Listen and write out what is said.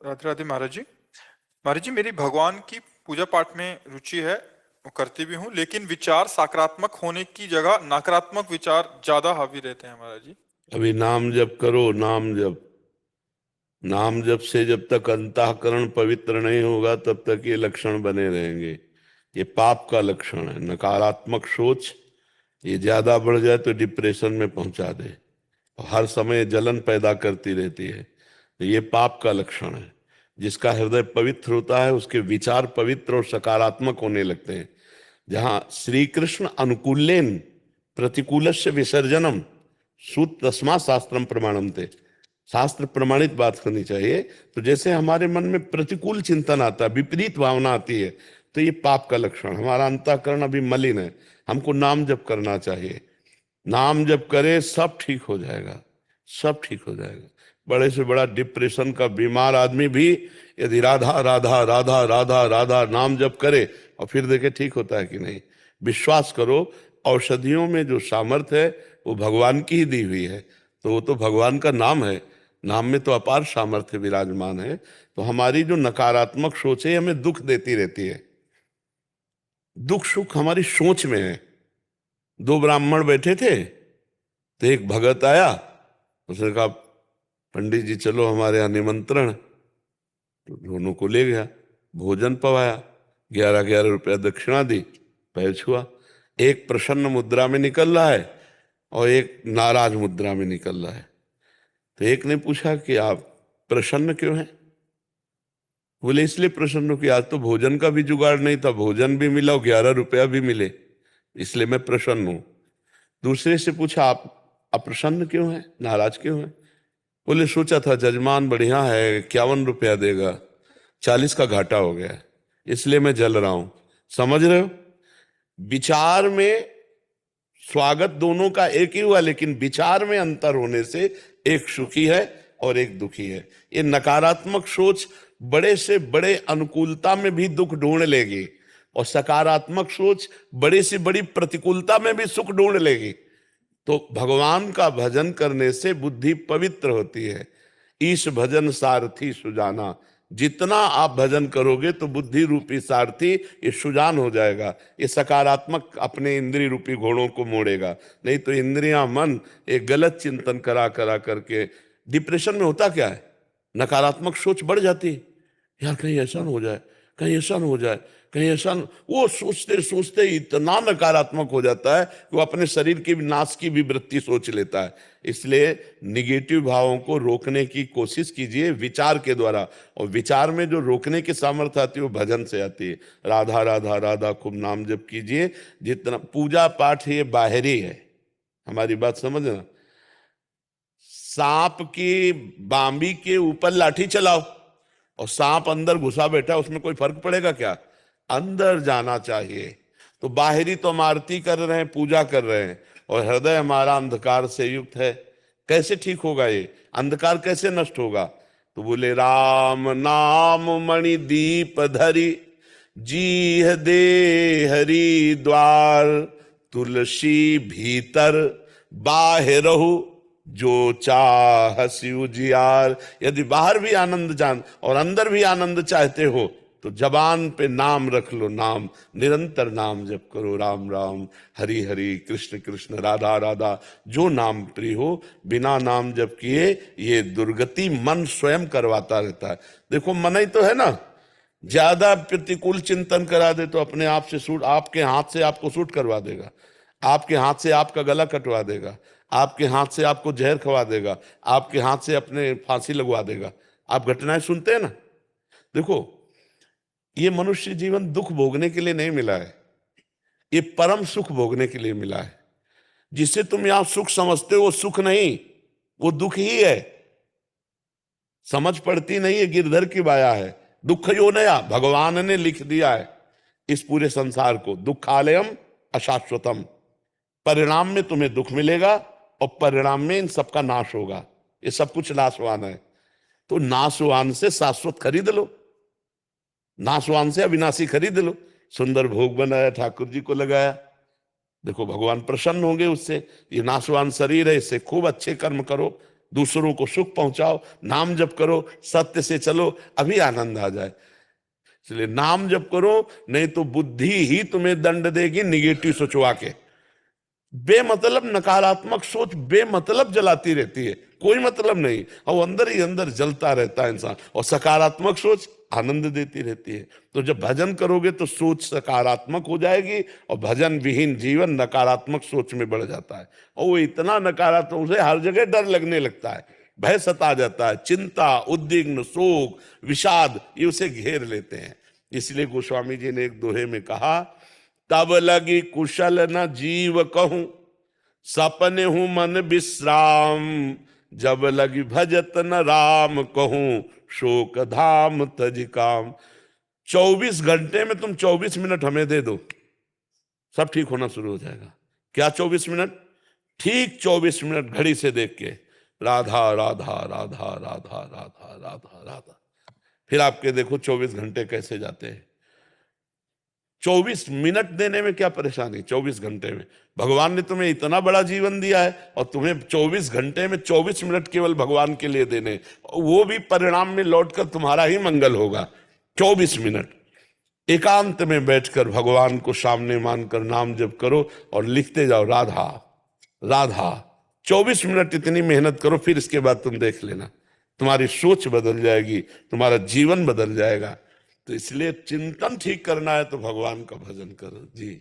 राधे राधे महाराज जी। महाराज जी, मेरी भगवान की पूजा पाठ में रुचि है, वो करती भी हूँ, लेकिन विचार सकारात्मक होने की जगह नकारात्मक विचार ज्यादा हावी रहते हैं महाराज जी। अभी नाम जप करो, नाम जप। नाम जप से जब तक अंतःकरण पवित्र नहीं होगा तब तक ये लक्षण बने रहेंगे। ये पाप का लक्षण है। नकारात्मक सोच ये ज्यादा बढ़ जाए तो डिप्रेशन में पहुंचा दे और हर समय जलन पैदा करती रहती है। तो ये पाप का लक्षण है। जिसका हृदय पवित्र होता है उसके विचार पवित्र और सकारात्मक होने लगते हैं। जहां श्री कृष्ण अनुकूलेन प्रतिकूलस्य विसर्जनम सूत तस्मा शास्त्रम प्रमाणम थे। शास्त्र प्रमाणित बात करनी चाहिए। तो जैसे हमारे मन में प्रतिकूल चिंतन आता है, विपरीत भावना आती है, तो ये पाप का लक्षण। हमारा अंतःकरण अभी मलिन है। हमको नाम जप करना चाहिए। नाम जप करे सब ठीक हो जाएगा, सब ठीक हो जाएगा। बड़े से बड़ा डिप्रेशन का बीमार आदमी भी यदि राधा राधा राधा राधा राधा नाम जप करे और फिर देखे ठीक होता है कि नहीं। विश्वास करो, औषधियों में जो सामर्थ्य है वो भगवान की ही दी हुई है। तो वो तो भगवान का नाम है, नाम में तो अपार सामर्थ्य विराजमान है। तो हमारी जो नकारात्मक सोच है हमें दुख देती रहती है। दुख सुख हमारी सोच में है। दो ब्राह्मण बैठे थे, तो एक भगत आया, उसने कहा पंडित जी चलो हमारे यहाँ निमंत्रण। तो दोनों को ले गया, भोजन पवाया, 11-11 रुपया दक्षिणा दी, पैर छुआ। एक प्रसन्न मुद्रा में निकल रहा है और एक नाराज मुद्रा में निकल रहा है। तो एक ने पूछा कि आप प्रसन्न क्यों हैं? बोले इसलिए प्रसन्न हूं कि आज तो भोजन का भी जुगाड़ नहीं था, भोजन भी मिला और 11 रुपया भी मिले, इसलिए मैं प्रसन्न हूं। दूसरे से पूछा आप अप्रसन्न क्यों हैं, नाराज क्यों हैं? बोले सोचा था जजमान बढ़िया है, 51 रुपया देगा, 40 का घाटा हो गया, इसलिए मैं जल रहा हूं। समझ रहे हो? विचार में स्वागत दोनों का एक ही हुआ, लेकिन विचार में अंतर होने से एक सुखी है और एक दुखी है। ये नकारात्मक सोच बड़े से बड़े अनुकूलता में भी दुख ढूंढ लेगी और सकारात्मक सोच बड़ी से बड़ी प्रतिकूलता में भी सुख ढूंढ लेगी। तो भगवान का भजन करने से बुद्धि पवित्र होती है। ईश भजन सारथी सुजाना। जितना आप भजन करोगे तो बुद्धि रूपी सारथी ये सुजान हो जाएगा। ये सकारात्मक अपने इंद्रिय रूपी घोड़ों को मोड़ेगा। नहीं तो इंद्रियां मन एक गलत चिंतन करा करा करके डिप्रेशन में होता क्या है, नकारात्मक सोच बढ़ जाती है। यार कहीं ऐसा न हो जाए, कहीं ऐसा न हो जाए, कहीं ऐसा न... वो सोचते सोचते इतना नकारात्मक हो जाता है कि वो अपने शरीर की नाश की भी वृत्ति सोच लेता है। इसलिए निगेटिव भावों को रोकने की कोशिश कीजिए विचार के द्वारा। और विचार में जो रोकने की सामर्थ्य आती है वो भजन से आती है। राधा राधा राधा खूब नाम जप कीजिए। जितना पूजा पाठ ये बाहरी है, हमारी बात समझना। सांप की बांबी के ऊपर लाठी चलाओ और सांप अंदर घुसा बैठा, उसमें कोई फर्क पड़ेगा क्या? अंदर जाना चाहिए। तो बाहरी तो हम आरती कर रहे हैं, पूजा कर रहे हैं, और हृदय हमारा अंधकार से युक्त है। कैसे ठीक होगा ये अंधकार, कैसे नष्ट होगा? तो बोले राम नाम मणि दीप धरी, जी दे हरि द्वार, तुलसी भीतर बाहरहु, जो चाह शिव जियार। यदि बाहर भी आनंद जान और अंदर भी आनंद चाहते हो तो जबान पे नाम रख लो, नाम निरंतर नाम जप करो। राम राम हरि हरि कृष्ण कृष्ण राधा राधा, जो नाम प्रिय हो। बिना नाम जप किए ये दुर्गति मन स्वयं करवाता रहता है। देखो मन ही तो है ना, ज्यादा प्रतिकूल चिंतन करा दे तो अपने आप से सूट, आपके हाथ से आपको सूट करवा देगा, आपके हाथ से आपका गला कटवा देगा, आपके हाथ से आपको जहर खवा देगा, आपके हाथ से अपने फांसी लगवा देगा। आप घटनाएं सुनते हैं ना। देखो ये मनुष्य जीवन दुख भोगने के लिए नहीं मिला है, ये परम सुख भोगने के लिए मिला है। जिसे तुम यहां सुख समझते हो वो सुख नहीं, वो दुख ही है। समझ पड़ती नहीं है, गिरधर की बाया है। दुख यो नया भगवान ने लिख दिया है इस पूरे संसार को। दुखालयम अशाश्वतम, परिणाम में तुम्हें दुख मिलेगा और परिणाम में इन सबका नाश होगा। ये सब कुछ नाशवान है। तो नाशवान से शाश्वत खरीद लो, नाशवान से अविनाशी खरीद लो। सुंदर भोग बनाया, ठाकुर जी को लगाया, देखो भगवान प्रसन्न होंगे उससे। ये नाशवान शरीर है, इससे खूब अच्छे कर्म करो, दूसरों को सुख पहुंचाओ, नाम जप करो, सत्य से चलो, अभी आनंद आ जाए। इसलिए नाम जप करो, नहीं तो बुद्धि ही तुम्हें दंड देगी निगेटिव सोचवा के। बेमतलब नकारात्मक सोच बेमतलब जलाती रहती है, कोई मतलब नहीं, और अंदर ही अंदर जलता रहता है इंसान। और सकारात्मक सोच आनंद देती रहती है। तो जब भजन करोगे तो सोच सकारात्मक हो जाएगी, और भजन विहीन जीवन नकारात्मक सोच में बढ़ जाता है। और वो इतना नकारात्मक, उसे हर जगह डर लगने लगता है, भय सता जाता है, चिंता, उद्विग्न, शोक, विषाद, ये उसे घेर लेते हैं। इसलिए गोस्वामी जी ने एक दोहे में कहा, तब लगी कुशल न जीव कहूं, सपने हूं मन विश्राम, जब लगी भजत न राम कहूं, शोक धाम तज काम। 24 घंटे में तुम 24 मिनट हमें दे दो, सब ठीक होना शुरू हो जाएगा। क्या 24 मिनट? ठीक 24 मिनट घड़ी से देख के, राधा राधा राधा राधा राधा राधा राधा, फिर आपके देखो 24 घंटे कैसे जाते हैं। 24 मिनट देने में क्या परेशानी? 24 घंटे में भगवान ने तुम्हें इतना बड़ा जीवन दिया है, और तुम्हें 24 घंटे में 24 मिनट केवल भगवान के लिए देने, वो भी परिणाम में लौटकर तुम्हारा ही मंगल होगा। 24 मिनट एकांत में बैठकर भगवान को सामने मानकर नाम जप करो, और लिखते जाओ राधा राधा। 24 मिनट इतनी मेहनत करो, फिर इसके बाद तुम देख लेना, तुम्हारी सोच बदल जाएगी, तुम्हारा जीवन बदल जाएगा। तो इसलिए चिंतन ठीक करना है तो भगवान का भजन करो जी।